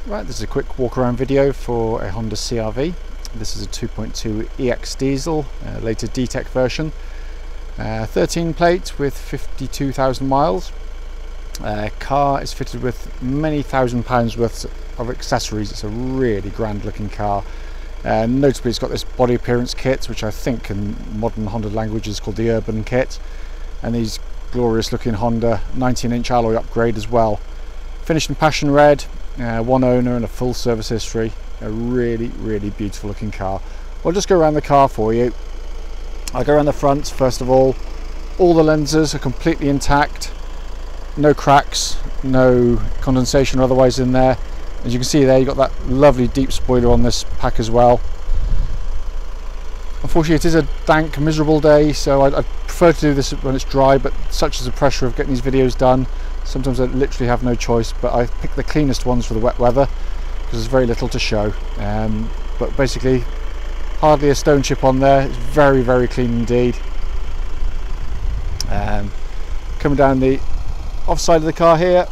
Right, this is a quick walk around video for a Honda CR-V. This is a 2.2 EX diesel, later DTEC version. 13 plate with 52,000 miles. Car is fitted with many £1,000s worth of accessories. It's a really grand looking car. Notably it's got this body appearance kit, which I think in modern Honda language is called the Urban kit, and these glorious looking Honda 19-inch alloy upgrade as well. Finished in passion red, one owner and a full service history. A really beautiful looking car. I'll just go around the car for you. I'll go around the front first of all. All the lenses are completely intact, no cracks, no condensation or otherwise in there. As you can see there, you've got that lovely deep spoiler on this pack as well. Unfortunately it is a dank, miserable day, so I prefer to do this when it's dry, but such is the pressure of getting these videos done, sometimes I literally have no choice, but I pick the cleanest ones for the wet weather because there's very little to show. But basically hardly a stone chip on there. It's very clean indeed. Coming down the off side of the car here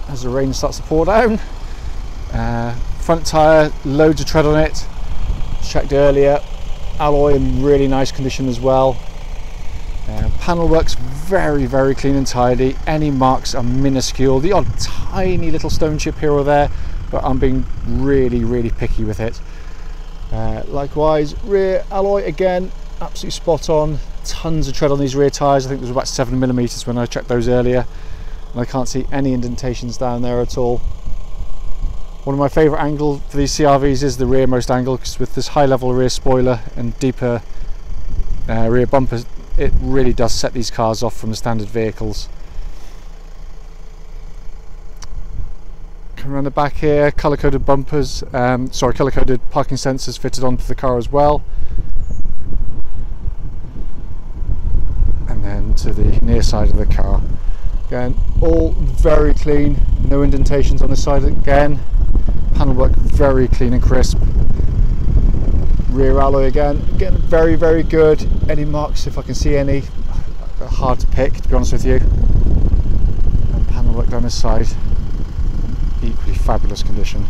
as the rain starts to pour down. Front tyre, loads of tread on it, checked earlier. Alloy in really nice condition as well. Panel works very clean and tidy. Any marks are minuscule, the odd tiny little stone chip here or there, but I'm being really picky with it. Likewise, rear alloy again, absolutely spot on. Tons of tread on these rear tyres. I think there was about 7mm when I checked those earlier, and I can't see any indentations down there at all. One of my favourite angles for these CR-Vs is the rearmost angle, because with this high level rear spoiler and deeper rear bumpers, it really does set these cars off from the standard vehicles. Come around the back here, colour-coded bumpers, colour-coded parking sensors fitted onto the car as well. And then to the near side of the car. Again, all very clean, no indentations on this side again. Panel work very clean and crisp. Rear alloy again very good. Any marks, if I can see any, are hard to pick, to be honest with you. And panel work down this side, equally fabulous condition.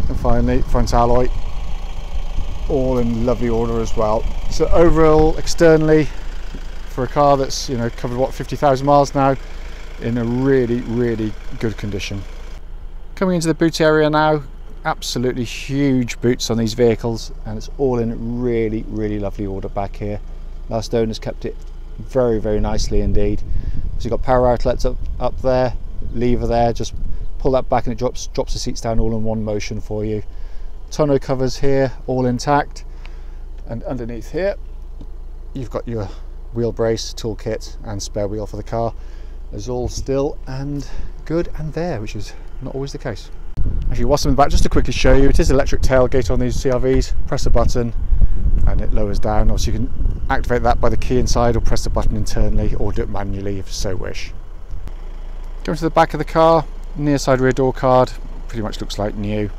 And finally, front alloy, all in lovely order as well. So overall, externally, for a car that's, you know, covered what, 50,000 miles now, in a really good condition. Coming into the boot area now, absolutely huge boots on these vehicles, and it's all in really lovely order back here. Last owner's kept it very nicely indeed. So you've got power outlets up there, lever there, just pull that back and it drops the seats down all in one motion for you. Tonneau covers here, all intact, and underneath here you've got your wheel brace, toolkit and spare wheel for the car. Is all still and good and there, which is not always the case. Actually, whilst I'm in the back, just to quickly show you, it is electric tailgate on these CR-Vs. Press a button and it lowers down. Obviously you can activate that by the key inside or press the button internally, or do it manually if you so wish. Going to the back of the car, near side rear door card, pretty much looks like new.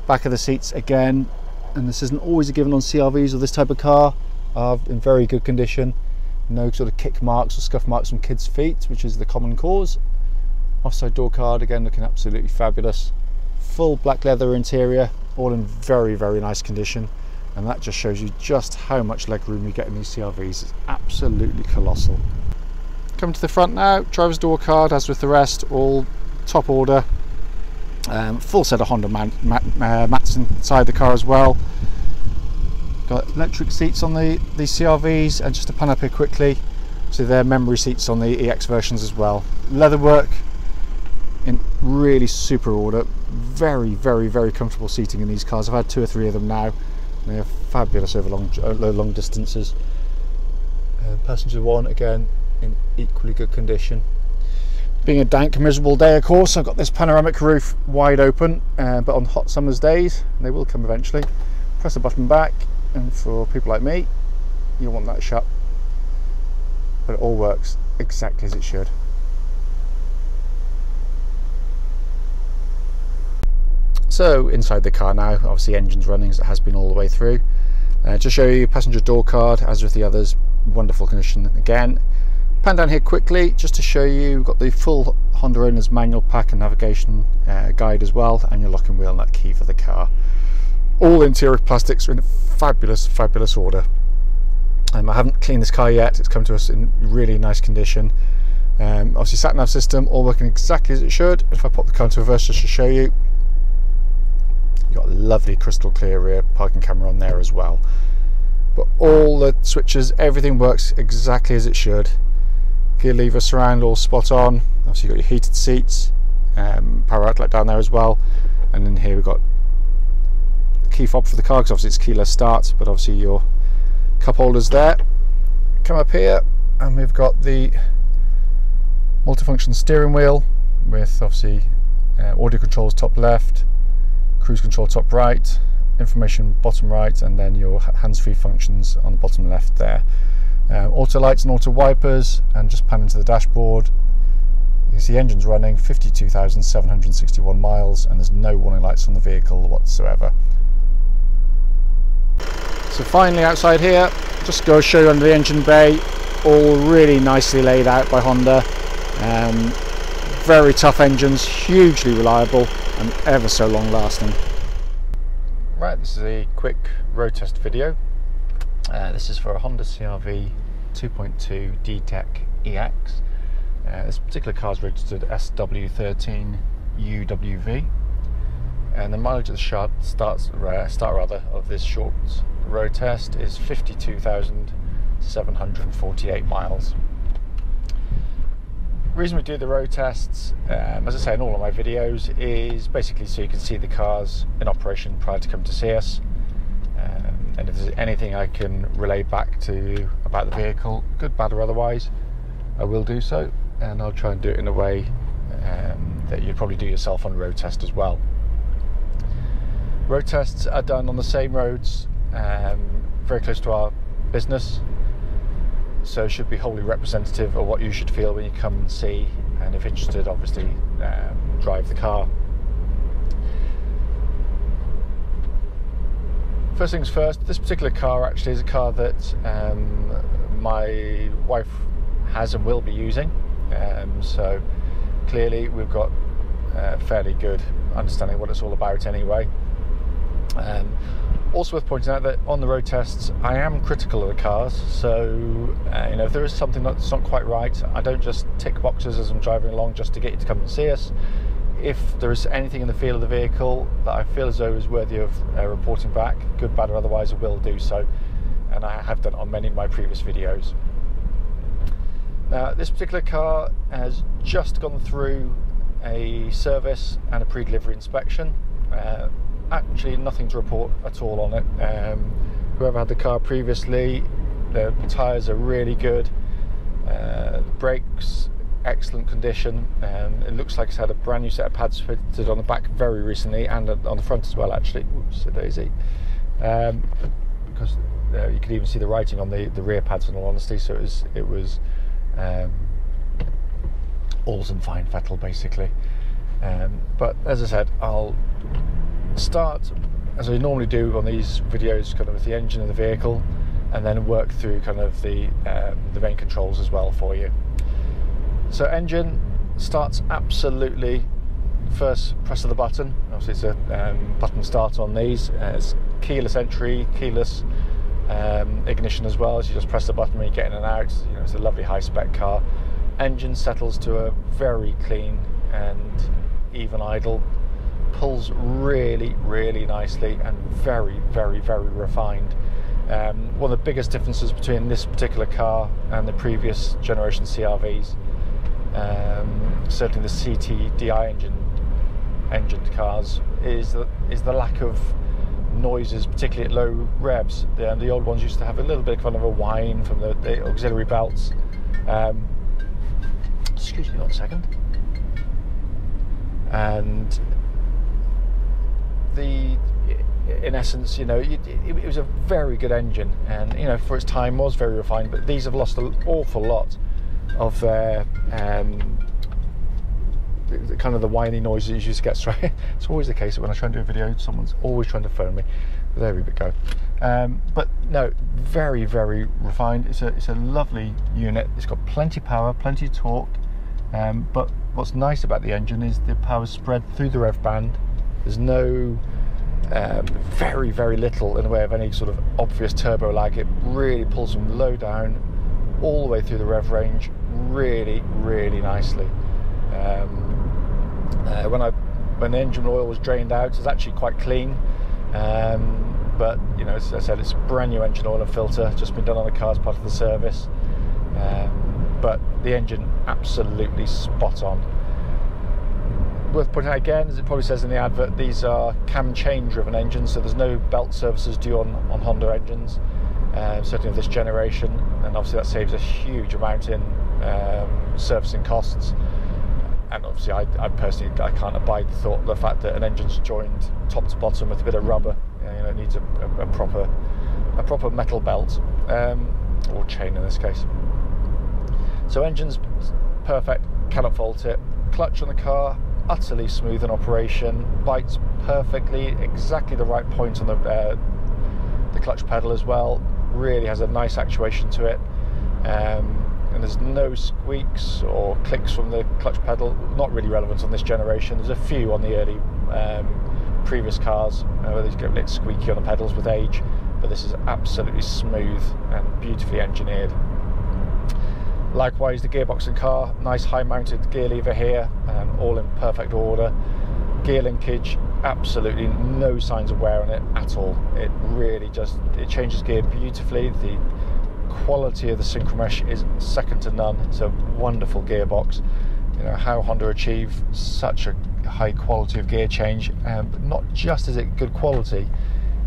Back of the seats again, and this isn't always a given on CR-Vs or this type of car, are in very good condition. No sort of kick marks or scuff marks from kids' feet, which is the common cause. Offside door card again looking absolutely fabulous. Full black leather interior, all in very nice condition, and that just shows you just how much leg room you get in these CR-Vs. It's absolutely colossal. Coming to the front now, driver's door card, as with the rest, all top order. Full set of Honda mats inside the car as well. Got electric seats on these CR-Vs, and just to pan up here quickly, so they're memory seats on the EX versions as well. Leather work in really super order. Very comfortable seating in these cars. I've had 2 or 3 of them now. They are fabulous over long distances. Passenger one again in equally good condition. Being a dank, miserable day, of course, I've got this panoramic roof wide open, but on hot summer's days, they will come eventually, press the button back, and for people like me, you'll want that shut. But it all works exactly as it should. So inside the car now, obviously engine's running as it has been all the way through. To show you passenger door card, as with the others, wonderful condition again. pan down here quickly just to show you, we've got the full Honda owner's manual pack and navigation guide as well, and your locking wheel nut key for the car. All interior plastics are in fabulous order. I haven't cleaned this car yet. It's come to us in really nice condition. Obviously sat nav system all working exactly as it should. If I pop the car into reverse just to show you, you've got a lovely crystal clear rear parking camera on there as well. But all the switches, everything works exactly as it should. Gear lever, surround, all spot on. Obviously you've got your heated seats, power outlet down there as well, and then here we've got the key fob for the car because obviously it's keyless start, but obviously your cup holders there. Come up here and we've got the multifunction steering wheel with obviously audio controls top left, cruise control top right, information bottom right, and then your hands-free functions on the bottom left there. Auto lights and auto wipers, and just pan into the dashboard. You can see the engine's running 52,761 miles and there's no warning lights on the vehicle whatsoever. So finally outside here, just go show you under the engine bay, all really nicely laid out by Honda. Very tough engines, hugely reliable and ever so long lasting. Right, this is a quick road test video. This is for a Honda CR-V 2.2 DTEC EX. This particular car is registered SW13UWV, and the mileage of the start of this short road test is 52,748 miles. The reason we do the road tests, as I say in all of my videos, is basically so you can see the cars in operation prior to coming to see us, and if there's anything I can relay back to you about the vehicle, good, bad or otherwise, I will do so, and I'll try and do it in a way that you'd probably do yourself on a road test as well. Road tests are done on the same roads very close to our business, so should be wholly representative of what you should feel when you come and see, and if interested obviously drive the car. First things first, this particular car actually is a car that my wife has and will be using, so clearly we've got a fairly good understanding of what it's all about anyway. Also worth pointing out that on the road tests I am critical of the cars, so you know, if there is something that's not quite right, I don't just tick boxes as I'm driving along just to get you to come and see us. If there is anything in the feel of the vehicle that I feel as though is worthy of reporting back, good, bad or otherwise, I will do so, and I have done on many of my previous videos. Now this particular car has just gone through a service and a pre-delivery inspection. Actually nothing to report at all on it. Whoever had the car previously, the tyres are really good, the brakes excellent condition, it looks like it's had a brand new set of pads fitted on the back very recently, and on the front as well actually. Oops, a daisy, because you could even see the writing on the rear pads in all honesty, so it was all's in fine fettle basically. But as I said, I'll start as I normally do on these videos, kind of with the engine of the vehicle, and then work through kind of the main controls as well for you. So engine starts absolutely first press of the button. Obviously it's a button start on these. It's keyless entry, keyless ignition as well, so you just press the button when you get in and out. You know, it's a lovely high spec car. Engine settles to a very clean and even idle, pulls really nicely and very refined. One of the biggest differences between this particular car and the previous generation CR-Vs, certainly the CTDI engined cars, is the lack of noises, particularly at low revs. The old ones used to have a little bit kind of a whine from the auxiliary belts. Excuse me one second. And in essence, you know, it was a very good engine, and you know, for its time was very refined, but these have lost an awful lot of their kind of the whiny noises you used to get straight. It's always the case that when I try and do a video, someone's always trying to phone me. There we go. But no, very, very refined. It's a lovely unit. It's got plenty of power, plenty of torque. But what's nice about the engine is the power spread through the rev band. There's no very, very little in the way of any sort of obvious turbo lag. It really pulls from low down all the way through the rev range really, really nicely. When the engine oil was drained out, it's actually quite clean. But you know, as I said, it's brand new engine oil and filter, just been done on the car as part of the service. But the engine absolutely spot on. Worth pointing out again, as it probably says in the advert, these are cam chain driven engines, so there's no belt services due on Honda engines, certainly of this generation, and obviously that saves a huge amount in servicing costs. And obviously I personally can't abide the fact that an engine's joined top to bottom with a bit of rubber. You know, it needs a proper metal belt, or chain in this case. So engine's perfect, cannot fault it. Clutch on the car, utterly smooth in operation, bites perfectly, exactly the right point on the clutch pedal as well. Really has a nice actuation to it. And there's no squeaks or clicks from the clutch pedal. Not really relevant on this generation. There's a few on the early previous cars where they get a bit squeaky on the pedals with age, but this is absolutely smooth and beautifully engineered. Likewise, the gearbox and car, nice high mounted gear lever here, all in perfect order. Gear linkage, absolutely no signs of wear on it at all. It really just, it changes gear beautifully. The quality of the synchromesh is second to none. It's a wonderful gearbox. You know, how Honda achieve such a high quality of gear change, but not just is it good quality,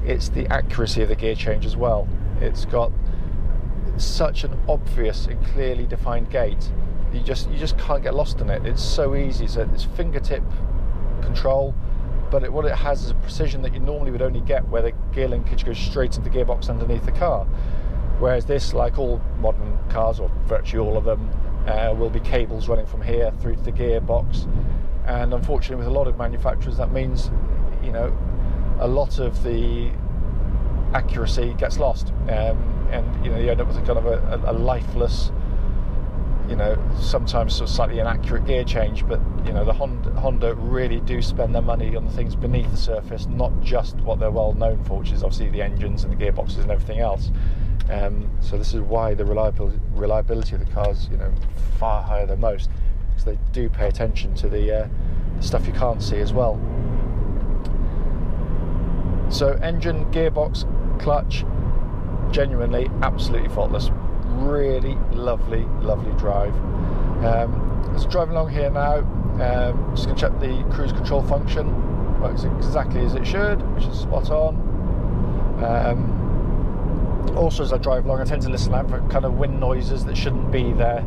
it's the accuracy of the gear change as well. It's got such an obvious and clearly defined gate. You just can't get lost in it. It's so easy. It's fingertip control, but what it has is a precision that you normally would only get where the gear linkage goes straight into the gearbox underneath the car. Whereas this, like all modern cars, or virtually all of them, will be cables running from here through to the gearbox. And unfortunately, with a lot of manufacturers, that means, you know, a lot of the accuracy gets lost, and you know, you end up with a kind of a lifeless, you know, sometimes sort of slightly inaccurate gear change. But you know, the Honda really do spend their money on the things beneath the surface, not just what they're well known for, which is obviously the engines and the gearboxes and everything else. So this is why the reliability of the cars, you know, far higher than most, because they do pay attention to the stuff you can't see as well. So engine, gearbox, clutch, genuinely absolutely faultless. Really lovely, lovely drive. As I'm driving along here now, just going to check the cruise control function. Works exactly as it should, which is spot on. Also, as I drive along, I tend to listen out for kind of wind noises that shouldn't be there.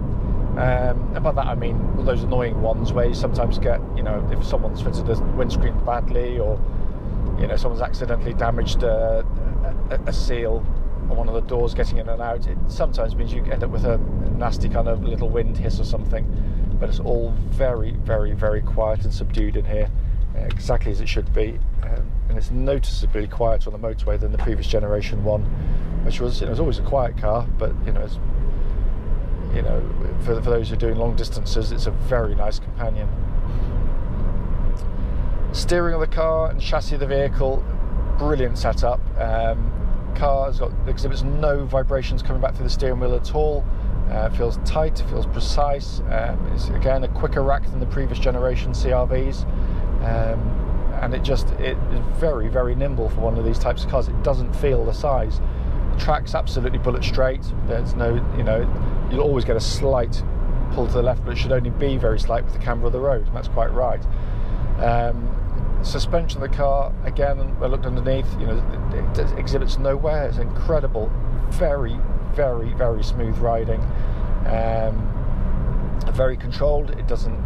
And by that I mean those annoying ones where you sometimes get, you know, if someone's fitted the windscreen badly, or you know, someone's accidentally damaged a seal on one of the doors getting in and out. It sometimes means you end up with a nasty kind of little wind hiss or something, but it's all very, very, very quiet and subdued in here, exactly as it should be. And it's noticeably quieter on the motorway than the previous generation one, which was, you know, it was always a quiet car, but you know, it's, you know, for those who are doing long distances, it's a very nice companion. Steering of the car and chassis of the vehicle, brilliant setup. Car exhibits no vibrations coming back through the steering wheel at all. It feels tight, it feels precise. It's again a quicker rack than the previous generation CR-Vs, and it is very, very nimble for one of these types of cars. It doesn't feel the size. The track's absolutely bullet straight. There's no, you know, you'll always get a slight pull to the left, but it should only be very slight with the camber of the road, and that's quite right. Suspension of the car, again, I looked underneath, you know, it exhibits no wear. It's incredible, very, very, very smooth riding, very controlled. It doesn't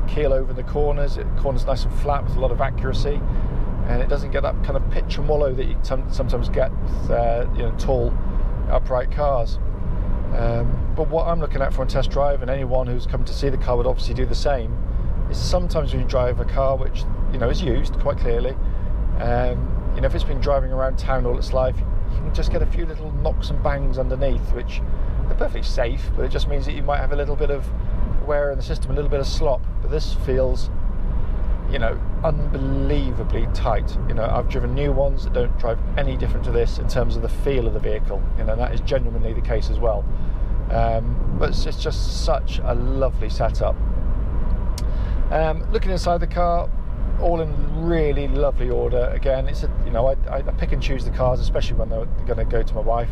keel over the corners. Corners nice and flat with a lot of accuracy, and it doesn't get that kind of pitch and wallow that you sometimes get with you know, tall upright cars. But what I'm looking at for a test drive, and anyone who's come to see the car would obviously do the same, is sometimes when you drive a car which, you know, is used quite clearly, you know, if it's been driving around town all its life, you can just get a few little knocks and bangs underneath, which they're perfectly safe, but it just means that you might have a little bit of wear in the system, a little bit of slop. But this feels, you know, unbelievably tight. You know, I've driven new ones that don't drive any different to this in terms of the feel of the vehicle. You know, that is genuinely the case as well. But it's just such a lovely setup. Looking inside the car, all in really lovely order. Again, it's a, you know, I pick and choose the cars, especially when they're going to go to my wife.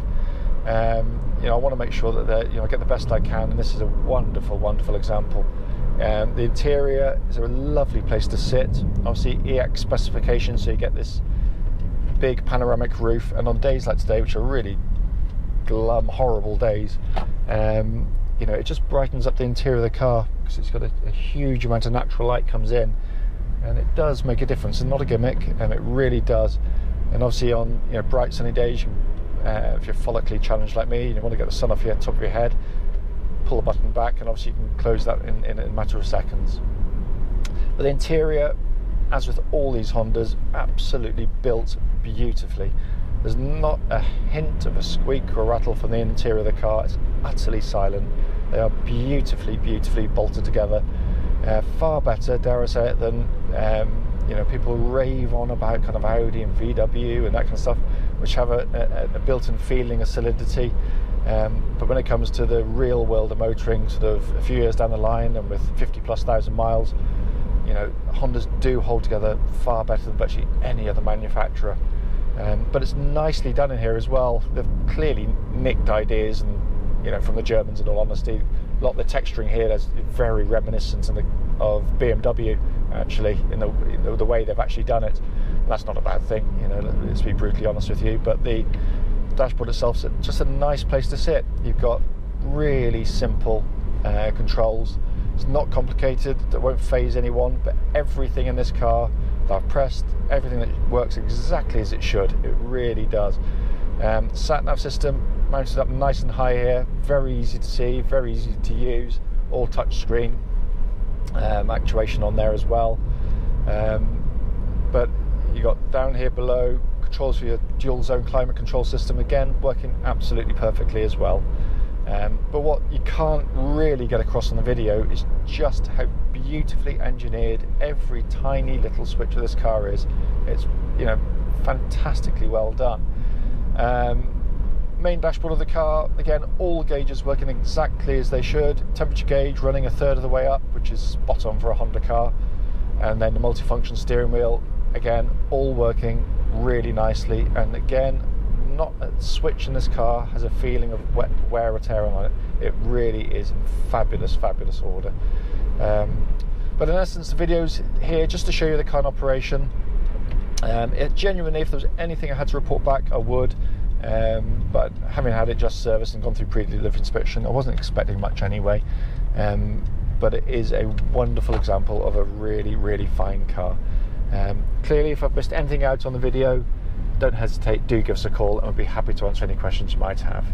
You know, I want to make sure that they're, you know, I get the best I can, and this is a wonderful, wonderful example. The interior is a lovely place to sit. Obviously EX specification, so you get this big panoramic roof, and on days like today, which are really glum, horrible days, you know, it just brightens up the interior of the car because it's got a huge amount of natural light comes in, and it does make a difference. It's not a gimmick, and it really does. And obviously on, you know, bright sunny days, you can, if you're follically challenged like me and you want to get the sun off your top of your head, pull the button back, and obviously you can close that in a matter of seconds. But the interior, as with all these Hondas, absolutely built beautifully. There's not a hint of a squeak or a rattle from the interior of the car. It's utterly silent. They are beautifully, beautifully bolted together. Far better, dare I say it, than you know, people rave on about kind of Audi and VW and that kind of stuff, which have a built-in feeling of solidity. But when it comes to the real world of motoring, sort of a few years down the line and with 50,000+ miles, you know, Hondas do hold together far better than virtually any other manufacturer. But it's nicely done in here as well. They've clearly nicked ideas, and you know, from the Germans, in all honesty. A lot of the texturing here is very reminiscent of BMW, actually, in the way they've actually done it. And that's not a bad thing, you know, let's be brutally honest with you. But the dashboard itself is just a nice place to sit. You've got really simple controls. It's not complicated, that won't faze anyone, but everything in this car that I've pressed, everything that works exactly as it should. It really does. Sat-nav system mounted up nice and high here, very easy to see, very easy to use, all touch screen, actuation on there as well. But you got down here below controls for your dual zone climate control system, again working absolutely perfectly as well. But what you can't really get across on the video is just how beautifully engineered every tiny little switch of this car is. It's, you know, fantastically well done. Main dashboard of the car, again, all gauges working exactly as they should. Temperature gauge running a third of the way up, which is spot on for a Honda car. And then the multifunction steering wheel, again, all working really nicely. And again, not a switch in this car has a feeling of wear or tear on it. It really is in fabulous, fabulous order. But in essence, the video's here just to show you the car in operation. Genuinely, if there was anything I had to report back, I would. But having had it just serviced and gone through pre-delivery inspection, I wasn't expecting much anyway. But it is a wonderful example of a really, really fine car. Clearly, if I've missed anything out on the video, don't hesitate, do give us a call, and we'll be happy to answer any questions you might have.